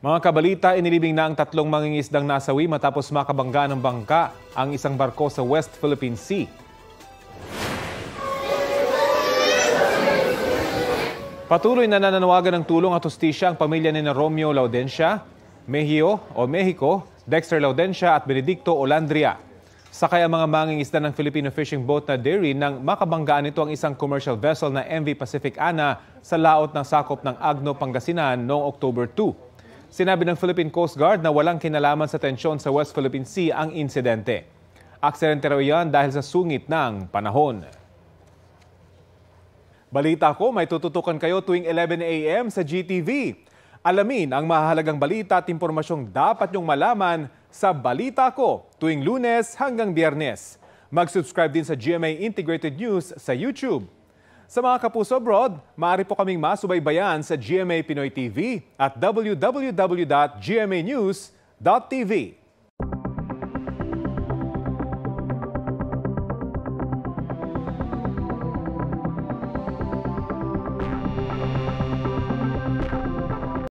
Mga kabalita, inilibing na ang tatlong mangingisdang nasawi matapos makabangga ng bangka ang isang barko sa West Philippine Sea. Patuloy na nananawagan ng tulong at hustisya ang pamilya ni Romeo Laudencia, Mexico, Dexter Laudencia at Benedicto Olandria. Sakay ang mga mangingisda ng Filipino fishing boat na Derry nang makabanggaan nito ang isang commercial vessel na MV Pacific Ana sa laot ng sakop ng Agno, Pangasinan noong October 2. Sinabi ng Philippine Coast Guard na walang kinalaman sa tensyon sa West Philippine Sea ang insidente. Aksidente raw yan dahil sa sungit ng panahon. Balita ko, may tututukan kayo tuwing 11 a.m. sa GTV. Alamin ang mahalagang balita at impormasyong dapat nyong malaman sa Balita Ko tuwing Lunes hanggang Biyernes. Mag-subscribe din sa GMA Integrated News sa YouTube. Sa mga kapuso abroad, maaari po kaming masubaybayan sa GMA Pinoy TV at www.gmanews.tv.